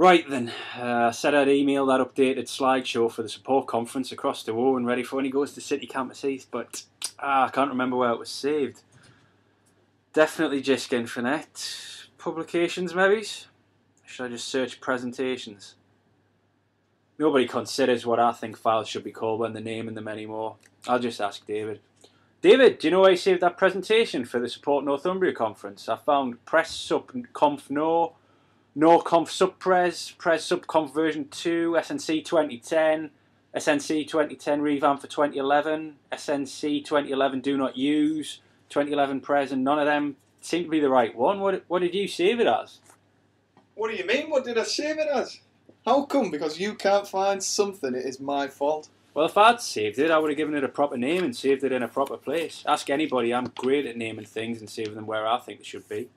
Right then, I said I'd email that updated slideshow for the support conference across to Owen ready for when he goes to City Campus East, but I can't remember where it was saved. Definitely Jisk Infinite. Publications maybe? Should I just search presentations? Nobody considers what I think files should be called when they're naming them anymore. I'll just ask David. David, do you know where you saved that presentation for the Support Northumbria conference? I found press sub conf no conf sub pres sub conf version 2, SNC 2010, SNC 2010 revamp for 2011, SNC 2011 do not use, 2011 pres, and none of them seem to be the right one. What did you save it as? What do you mean? What did I save it as? How come? Because you can't find something, it is my fault. Well, if I'd saved it, I would have given it a proper name and saved it in a proper place. Ask anybody, I'm great at naming things and saving them where I think they should be.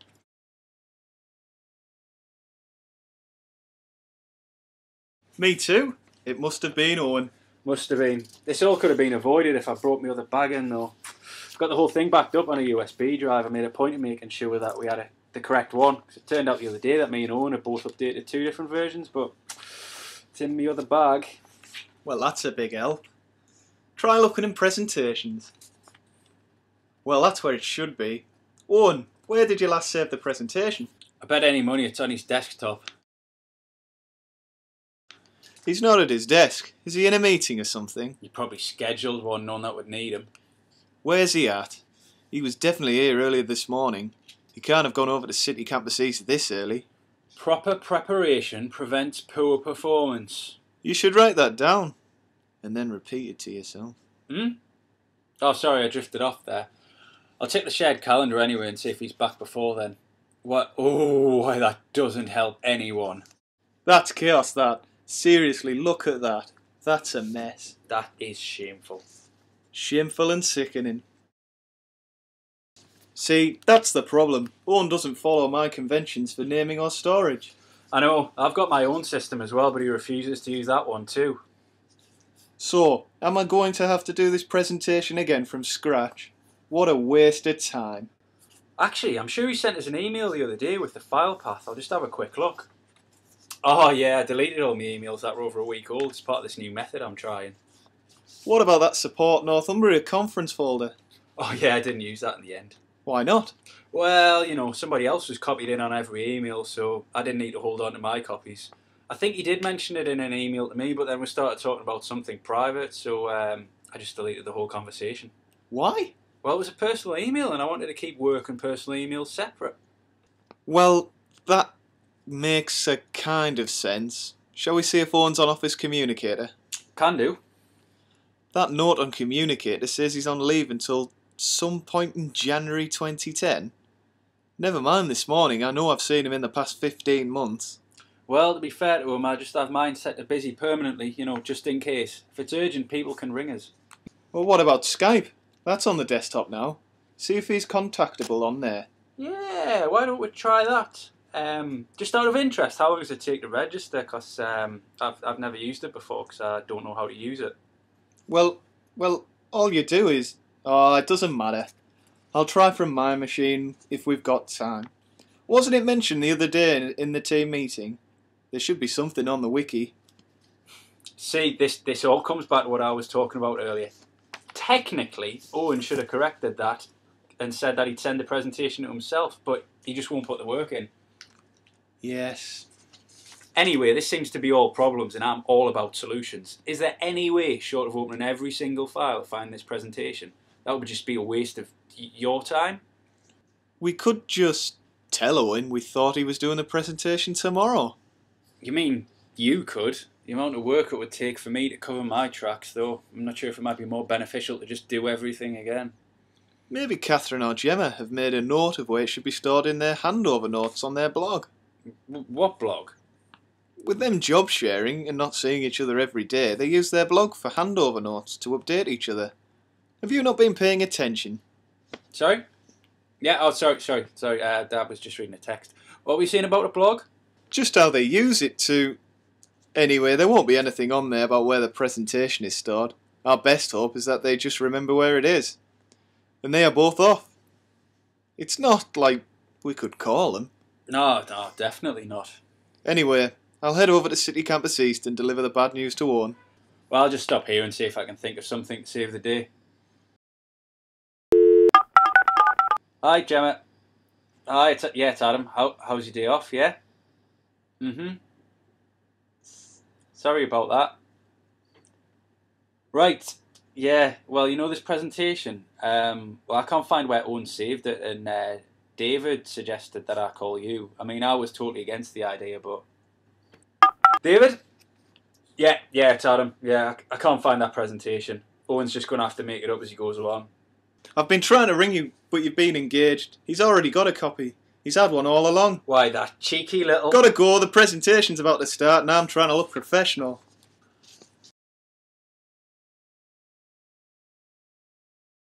Me too. It must have been Owen. Must have been. This all could have been avoided if I brought my other bag in, though. Got the whole thing backed up on a USB drive. I made a point of making sure that we had the correct one. Cause it turned out the other day that me and Owen had both updated 2 different versions, but it's in my other bag. Well, that's a big help. Try looking in presentations. Well, that's where it should be. Owen, where did you last save the presentation? I bet any money it's on his desktop. He's not at his desk. Is he in a meeting or something? You probably scheduled one, none that would need him. Where's he at? He was definitely here earlier this morning. He can't have gone over to City Campus East this early. Proper preparation prevents poor performance. You should write that down and then repeat it to yourself. Oh, sorry, I drifted off there. I'll check the shared calendar anyway and see if he's back before then. What? Oh, why that doesn't help anyone. That's chaos, that. Seriously, look at that. That's a mess. That is shameful. Shameful and sickening. See, that's the problem. Owen doesn't follow my conventions for naming or storage. I know, I've got my own system as well, but he refuses to use that one too. So, am I going to have to do this presentation again from scratch? What a waste of time. Actually, I'm sure he sent us an email the other day with the file path. I'll just have a quick look. Oh yeah, I deleted all my emails that were over a week old as part of this new method I'm trying. What about that Support Northumbria conference folder? Oh yeah, I didn't use that in the end. Why not? Well, you know, somebody else was copied in on every email, so I didn't need to hold on to my copies. I think he did mention it in an email to me, but then we started talking about something private, so I just deleted the whole conversation. Why? Well, it was a personal email, and I wanted to keep work and personal emails separate. Well, that makes a kind of sense. Shall we see if Owen's on Office Communicator? Can do. That note on Communicator says he's on leave until some point in January 2010. Never mind this morning, I know I've seen him in the past 15 months. Well, to be fair to him, I just have mine set to busy permanently, you know, just in case. If it's urgent, people can ring us. Well, what about Skype? That's on the desktop now. See if he's contactable on there. Yeah, why don't we try that? Just out of interest, how long does it take to register? Because I've never used it before because I don't know how to use it. Well, all you do is... Oh, it doesn't matter. I'll try from my machine if we've got time. Wasn't it mentioned the other day in the team meeting? There should be something on the wiki. See, this all comes back to what I was talking about earlier. Technically, Owen should have corrected that and said that he'd send the presentation to himself, but he just won't put the work in. Yes. Anyway, this seems to be all problems and I'm all about solutions. Is there any way, short of opening every single file, to find this presentation? That would just be a waste of your time. We could just tell Owen we thought he was doing the presentation tomorrow. You mean you could? The amount of work it would take for me to cover my tracks, though, I'm not sure if it might be more beneficial to just do everything again. Maybe Catherine or Gemma have made a note of where it should be stored in their handover notes on their blog. What blog? With them job sharing and not seeing each other every day, they use their blog for handover notes to update each other. Have you not been paying attention? Sorry? Yeah, oh, sorry. Dad was just reading a text. What were you saying about a blog? Just how they use it to... Anyway, there won't be anything on there about where the presentation is stored. Our best hope is that they just remember where it is. And they are both off. It's not like we could call them. No, definitely not. Anyway, I'll head over to City Campus East and deliver the bad news to Owen. Well, I'll just stop here and see if I can think of something to save the day. Hi, Gemma. Hi, it's Adam. How's your day off, yeah? Sorry about that. Right, yeah, well, you know this presentation? Well, I can't find where Owen saved it, and David suggested that I call you. I mean, I was totally against the idea, but... David? Yeah, it's Adam. Yeah, I can't find that presentation. Owen's just going to have to make it up as he goes along. I've been trying to ring you, but you've been engaged. He's already got a copy. He's had one all along. Why, that cheeky little... Gotta go, the presentation's about to start, and I'm trying to look professional.